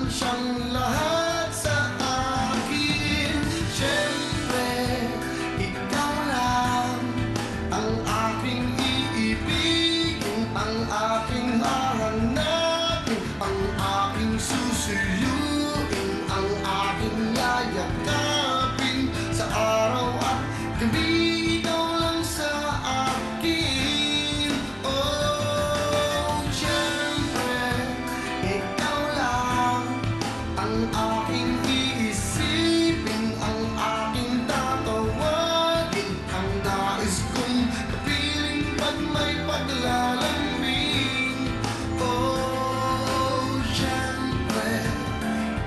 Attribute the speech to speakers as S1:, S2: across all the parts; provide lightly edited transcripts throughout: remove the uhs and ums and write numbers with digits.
S1: siyang lahat sa akin. Siyempre, ikaw lang ang aking iibigin, ang aking hahanapin, ang aking susuyuin, ang aking yayakapin sa araw at gabi. Ikaw lang sa akin. Oh, siyempre, ikaw lang ang aking iisipin, ang aking tatawagin, ang nais kong kapiling pag may paglalambing. Oh, siyempre,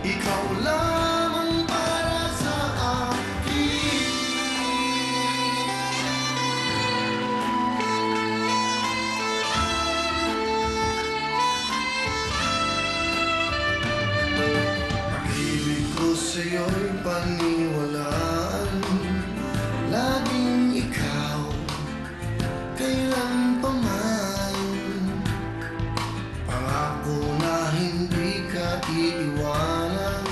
S1: ikaw lamang para sa akin. Pag-ibig ko sa'yo'y paniwalaan, laging ikaw, kailan pa man. Pangako na hindi ka iiwanan,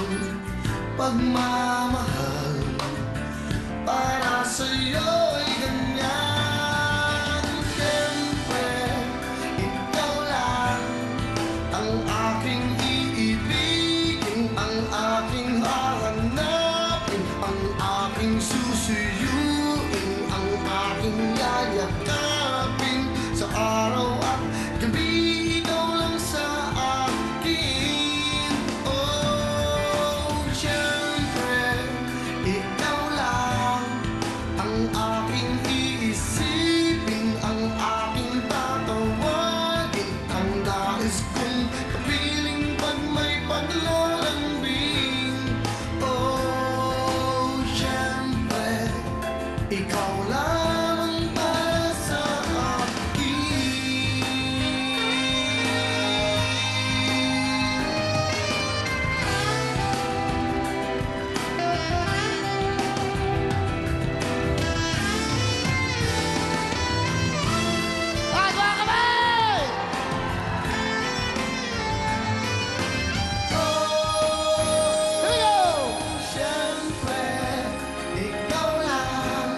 S1: pagmamahal para sa'yo'y ganyan. Siyempre, ikaw lang ang aking iibigin, ang aking hahanapin, ang aking susuyuin, ang aking yayakapin sa araw at gabi. Ikaw lang sa akin. Oh, siyempre, ikaw lang ang aking iisipin, ang aking tatawagin, ang nais kong kapiling pag may paglalambing. Oh, siyempre, ikaw lamang para sa akin.
S2: Ay, mga kamay!
S1: Oh,
S2: Here we go!
S1: siyempre, ikaw lang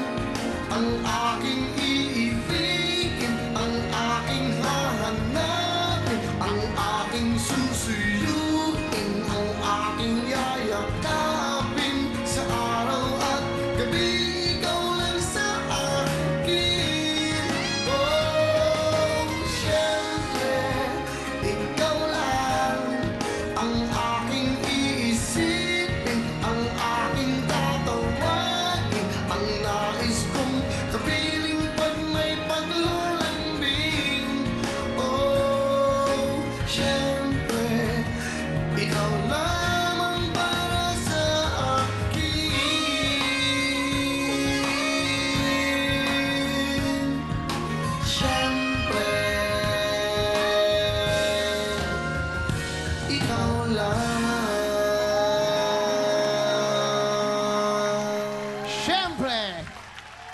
S1: ang aking iibigin, ang aking hahanapin, ang aking susuyuin, ang aking yayakapin sa araw at gabi. Ikaw lang sa akin. Oh, siyempre, ikaw lang ang aking iisipin, ang aking tatawagin, ang nais kong kapiling pag may paglalambing. Oh, siyempre, ikaw lamang para sa akin. Siyempre, ikaw lang.
S2: Siyempre,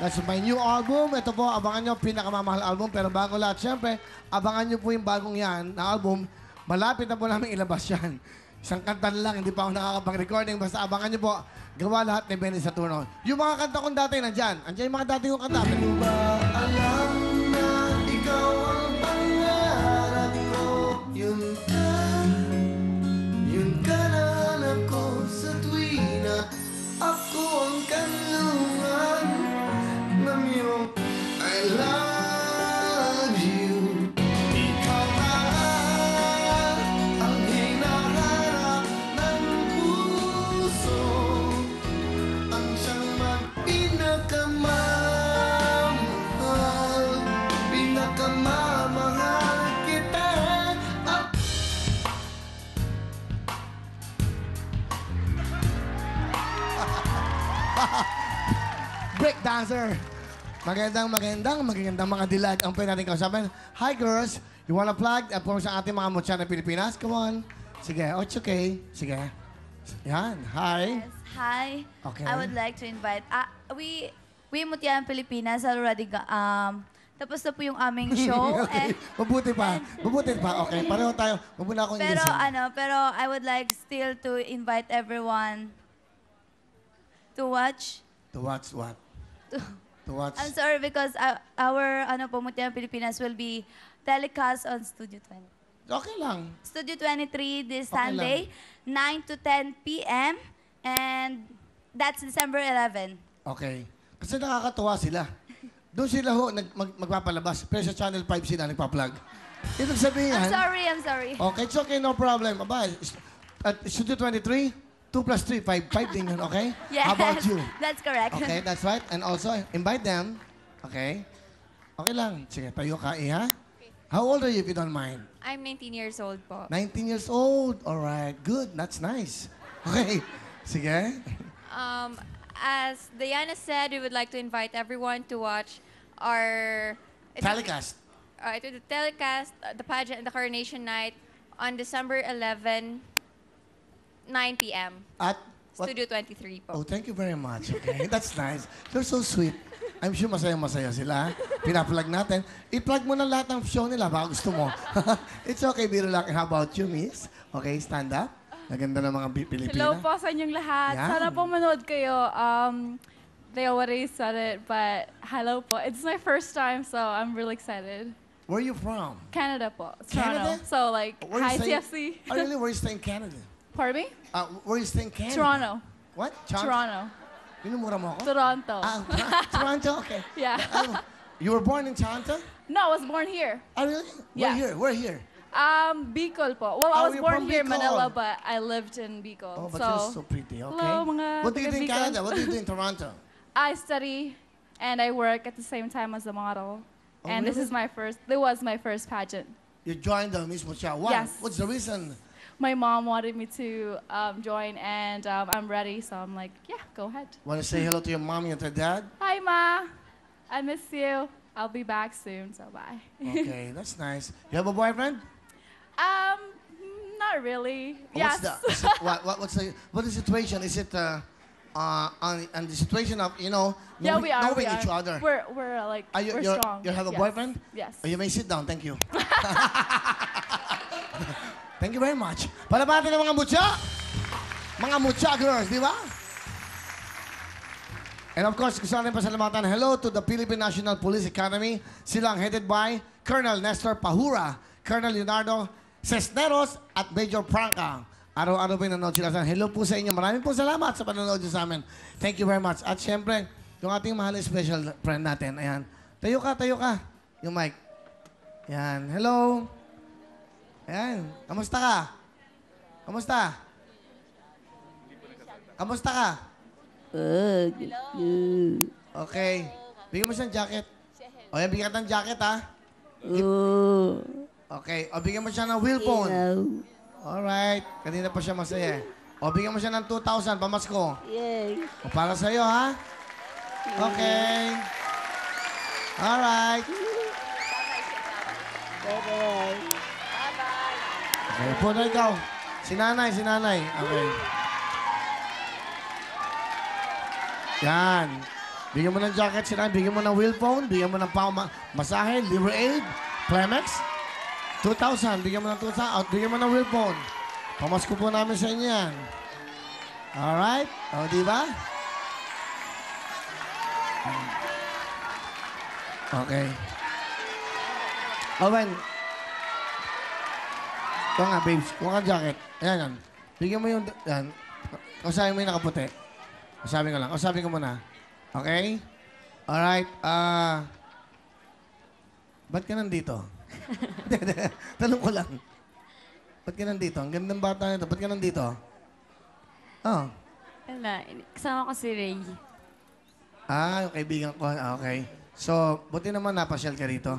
S2: that's my new album. Ito po, abangan nyo, pinakamamahal album. Pero bago lahat, siyempre, abangan nyo po yung bagong yan na album. Malapit na po namin ilabas yan. Isang kanta na lang, hindi pa ako nakakapag-recording. Basta abangan nyo po, gawa lahat ni Benny Saturno. Yung mga kanta kong dati, nandyan. Andiyan yung mga dati kong kanta.
S1: Ba alam na ikaw ang pangarap ko? Yun ka na hanap ko sa tuwina. Ako ang kanlungan ng iyong I love you. Ikaw na ang hinahanap ng puso, ang siyang magpinakamamahal, pinakamamahal kita.
S2: Break dancer. Magandang mga dilag ang pwede natin kausapin. Hi girls, you wanna plug for sa ating mga mutya na Pilipinas? Come on. Sige, oh, it's okay. Sige. Yan, hi.
S3: Yes, hi.
S2: Okay.
S3: I would like to invite, we Mutian Pilipinas already tapos na po yung aming show.
S2: Okay. Mabuti pa. Mabuti pa. Okay, pareho tayo. Huwag mo na akong
S3: Pero
S2: inisin.
S3: pero I would like still to invite everyone to watch.
S2: To watch what? To watch.
S3: I'm sorry because our Mutiang Pilipinas will be telecast on Studio 20.
S2: Okay lang.
S3: Studio 23 this
S2: Okay
S3: Sunday, 9 to 10 p.m. And that's December 11.
S2: Okay. Kasi nakakatuwa sila. Doon sila magpapalabas. Pero sa Channel 5 sila nagpa-plug. Ibig sabihin yan.
S3: I'm sorry.
S2: Okay, it's okay, no problem. Aba, at Studio 23, 2 plus 3, 5. 5 din yun, okay?
S3: Yes,
S2: How about you?
S3: that's correct.
S2: Okay, that's right. And also, invite them. Okay? Okay lang. Sige, tayo ka, ha? How old are you, if you don't mind?
S4: I'm 19 years old po.
S2: 19 years old. All right. Good. That's nice. Okay. Sige.
S4: As Diana said, we would like to invite everyone to watch our
S2: Telecast.
S4: to the telecast, the pageant and the coronation night on December 11, 9 p.m.
S2: At what?
S4: Studio 23 po.
S2: Oh, thank you very much. Okay. That's nice. They're so sweet. I'm sure masaya-masaya sila. Pinaplug natin. I-plug mo na lahat ng show nila. Baka gusto mo. It's okay, Biro lang. How about you, miss? Okay, stand up. Naganda ng mga Pilipina.
S5: Hello po sa inyong lahat.
S2: Yan.
S5: Sana po manood kayo. They already said it, but hello po. It's my first time, so I'm really excited.
S2: Where are you from?
S5: Canada po.
S2: Canada?
S5: Toronto. So like,
S2: Where you
S5: hi
S2: stay-
S5: CFC.
S2: Oh, really? Where you stay in Canada?
S5: Pardon me?
S2: Where you stay in Canada?
S5: Toronto.
S2: What?
S5: Toronto.
S2: Minumura mo ako?
S5: Toronto.
S2: Toronto? Okay.
S5: Yeah.
S2: You were born in Toronto?
S5: No, I was born here.
S2: Oh, really?
S5: Yeah.
S2: We're here.
S5: Bicol po. Well, I
S2: Oh,
S5: was
S2: you're
S5: born
S2: from
S5: here,
S2: Bicol.
S5: Manila, but I lived in
S2: Oh,
S5: Bicol.
S2: but you're so pretty, okay?
S5: hello, mga
S2: What do you do in
S5: taga-Bicol.
S2: Canada? What do you do in Toronto?
S5: I study and I work at the same time as a model.
S2: Oh,
S5: And this
S2: really?
S5: is my first pageant.
S2: You joined the Miss Mucha. Why?
S5: Yes.
S2: What's the reason?
S5: My mom wanted me to join, and I'm ready, so I'm like, yeah, go ahead.
S2: Want to say hello to your mommy and to dad?
S5: Hi, Ma. I miss you. I'll be back soon, so bye.
S2: Okay, that's nice. You have a boyfriend?
S5: Not really.
S2: What's
S5: Yes.
S2: what's the situation? Is it on the situation of
S5: Yeah, we are.
S2: knowing
S5: we are.
S2: each other?
S5: We're like,
S2: Are you,
S5: we're
S2: you're-
S5: strong.
S2: you have a
S5: Yes.
S2: boyfriend?
S5: Yes.
S2: Oh, you may sit down. Thank you. Thank you very much. Palabati ng mga mutya. Mga mutya girls, di ba? And of course, gusto natin pasalamatan, hello to the Philippine National Police Academy. Silang headed by Colonel Nestor Pahura, Colonel Leonardo Cisneros, at Major Franca. Araw-araw po nanonood sila sa hello po sa inyo. Maraming po salamat sa panonood niyo sa amin. Thank you very much. At syempre, yung ating mahal na special friend natin, ayan. Tayo ka, tayo ka. Yung mic. Ayan, hello. Ayan, kamusta ka? Kamusta? Kamusta ka? Okay. Bigyan mo siyang jacket. O yan, bigyan ka ng jacket, ha? Okay. O, bigyan mo siya ng wheel phone. Alright. Kanina pa siya masaya. O, bigyan mo siya ng 2,000, pamasko. O, para sa'yo, ha? Okay. Alright. Okay, po na ikaw. Si nanay, si nanay. Okay. Yan. Bigyan mo ng jacket si nanay, bigyan mo ng wheel phone, bigyan mo ng masahe, liver aid, Clemex. 2,000, bigyan mo ng 2,000. Out, bigyan mo ng wheel phone. Pamasko po namin sa inyo yan. Alright? O, di ba? Okay. Owen. Ito nga, babes. Kuha ka jacket. Ayan, yan. Bigyan mo yung... Yan. Kausapin mo yung nakaputi. Kausapin ko lang. Kausapin ko muna. Okay? Alright. Ba't ka nandito? Tanong ko lang. Ba't ka nandito? Ang gandang bata nito. Ba't ka nandito? Oh.
S6: Wala. Kasama ko si Ray.
S2: Yung kaibigan ko. Okay. So, buti naman napasyal ka rito.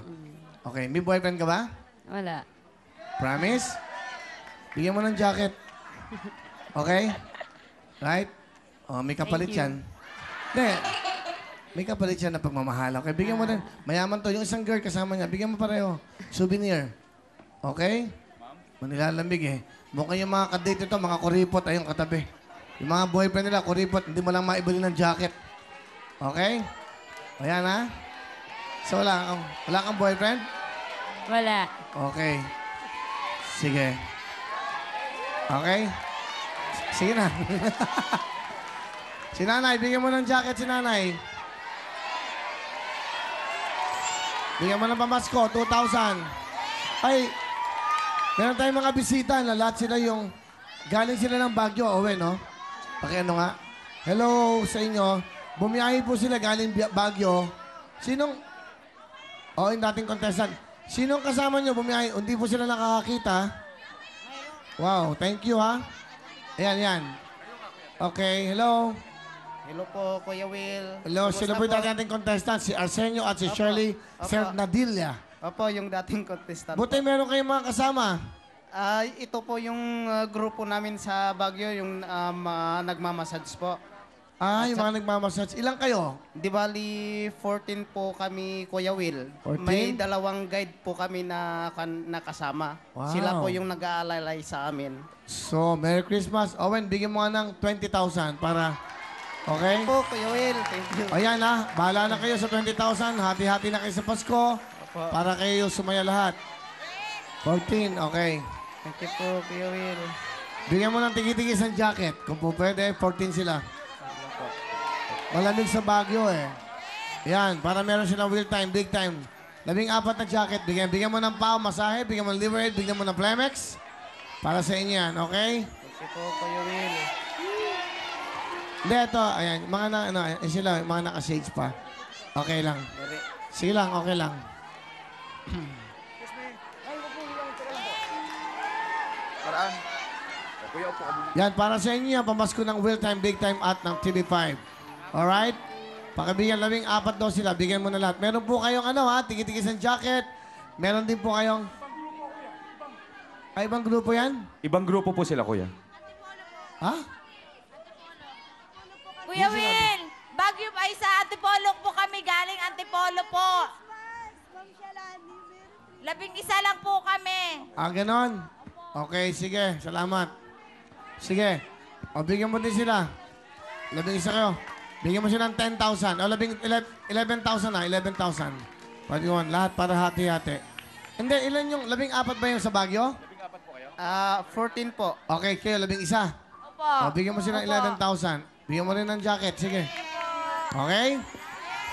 S2: Okay. May boyfriend ka ba?
S6: Wala.
S2: Promise? Bigyan mo ng jacket. Okay? Right? Oh, may kapalit
S6: Thank you.
S2: yan. Hindi. May kapalit yan na pagmamahal. Okay? Bigyan mo din. Mayaman to. Yung isang girl kasama niya, bigyan mo pareho. Souvenir. Okay? Manilalamig eh. Mukhang yung mga kadate ito, mga kuripot ayong katabi. Yung mga boyfriend nila, kuripot, hindi mo lang maibili ng jacket. Okay? Ayan ha? So, wala kang boyfriend?
S6: Wala.
S2: Okay. Sige. Okay? Sige na. Si nanay, bigyan mo ng jacket si nanay. Bigyan mo ng pamasko, 2,000. Ay, meron tayong mga bisita na lahat sila yung galing sila ng Baguio, Owen, no? Pakiano nga. Hello sa inyo. Bumiyahe po sila galing Baguio. Sinong... yung dating contestant. Sinong kasama nyo bumiyahe? Hindi po sila nakakakita. Wow, thank you, ha? Ayan. Okay, hello.
S7: Hello po, Kuya Will.
S2: Hello, sila po yung dating contestant. Si Arsenio at si Shirley Fernadilla.
S7: Opo, yung dating contestant.
S2: Buti meron kayong mga kasama.
S7: Ito po yung grupo namin sa Baguio, yung nagmamassage po.
S2: Yung mga nagmamassage. Ilang kayo?
S7: Di bali, 14 po kami, Kuya Will.
S2: 14?
S7: May dalawang guide po kami na nakasama.
S2: Wow.
S7: Sila po yung nag-aalalay sa amin.
S2: So, Merry Christmas. Owen, bigyan mo nga ng 20,000 para... Okay?
S7: Po, Kuya Will. Thank you.
S2: Ayan ha, bahala na kayo sa 20,000. Hati-hati na kayo sa Pasko para kayo sumaya lahat. 14, okay.
S7: Thank you po, Kuya Will.
S2: Bigyan mo ng tigi-tigis ng jacket. Kung po pwede, 14 sila. Malamig sa Baguio eh. Yan, para meron silang wheel time, big time. 14 na jacket. Bigyan mo ng pao, masahe, bigyan mo ng liver aid, bigyan mo ng Plemex. Para sa inyo yan, okay?
S7: Thank you po, Kuya Will.
S2: Hindi, ito, ayan, mga sila, mga naka-shades pa. Okay lang. Sige lang, okay lang.
S8: Paraan. Kuya, upo ka muna.
S2: Yan, para sa inyo yan, pamasko ng Wheel Time, Big Time at ng TV5. Alright? Pakibigyan 14 daw sila, bigyan mo na lahat. Meron po kayong tigi-tigis ng jacket. Meron din po kayong... ibang grupo yan?
S8: Ibang grupo po sila, kuya.
S2: Ha?
S9: Kuya Will, Baguio ay sa Antipolo po kami, galing Antipolo po. 11 lang po kami.
S2: Ganon? Okay, sige. Salamat. Sige. O, bigyan mo din sila. 11 kayo. Bigyan mo sila ng 10,000. O, 11,000 na. 11,000. 21. Lahat para hati-hati. Hindi, ilan yung 14 ba yung sa Baguio?
S7: 14 po.
S2: Okay, kayo, 11.
S9: Opo.
S2: O, bigyan mo sila ng 11,000. Bigyan mo rin ng jacket. Sige. Okay?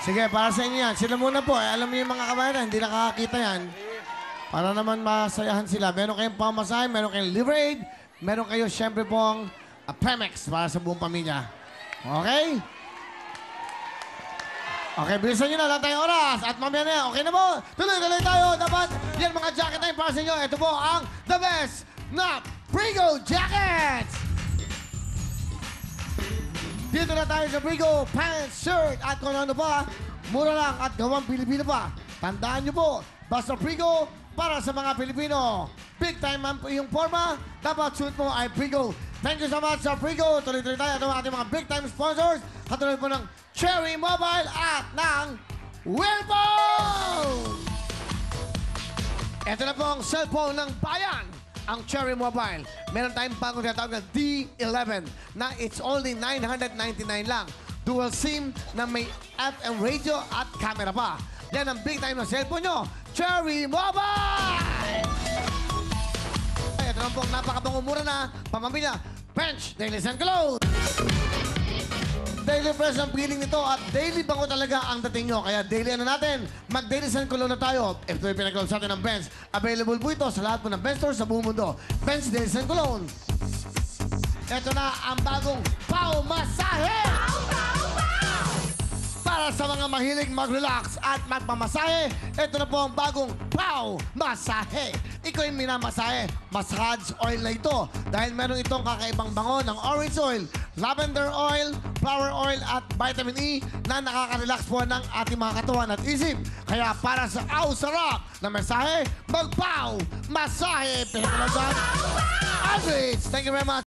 S2: Sige, para sa inyo yan. Sila muna po. Alam niyo yung mga kabayan, hindi nakakakita yan. Para naman masayahan sila. Meron kayong pamasahe, meron kayong liver aid, meron kayo siyempre pong Premex para sa buong pamilya. Okay? Okay, bilisan nyo na. Lahat tayong oras. At mamaya na yan. Okay na po. Tuloy-tuloy tayo. Dapat yan mga jacket na yung para sa inyo. Ito po ang the best na Prigo Jackets! Dito na tayo sa Prigo Pants, Shirt at kung ano pa. Mura lang at gawang Pilipino pa. Tandaan nyo po, basta Prigo para sa mga Pilipino. Big time man po yung forma. Dapat suit mo ay Prigo. Thank you so much sa Prigo. Tuloy-tuloy tayo. Ito ang ating mga big time sponsors. Katulad po ng Cherry Mobile at ng Wilphone! Ito na po ang cellphone ng bayan. Ang Cherry Mobile. Meron tayong bagong tinatawag na D11 na it's only 999 lang. Dual SIM na may FM radio at camera pa. Yan ang big time na cellphone nyo. Cherry Mobile! Ito na po ang napakabangong mura na pamamilya. Bench, Daily Sun Clothes. Daily fresh ang feeling nito at daily bango talaga ang dating nyo. Kaya daily natin, mag-daily Sun Cologne na tayo. Ito yung pinag-close sa atin ng Benz. Available po ito sa lahat po ng Benz stores sa buong mundo. Benz Daily Sun Cologne. Ito na ang bagong Pau Masahe! Para sa mga mahilig mag-relax at magpamasahe, ito na po ang bagong Pau Masahe. Ikaw yung minamasahe, massage oil na ito. Dahil meron itong kakaibang bango ng orange oil, lavender oil, flower oil at vitamin E na nakaka-relax po ng ating mga katawan at isip. Kaya para sa sarap na masahe, mag-Pau Masahe! Pinagkalasan, Aldrich! Thank you very much.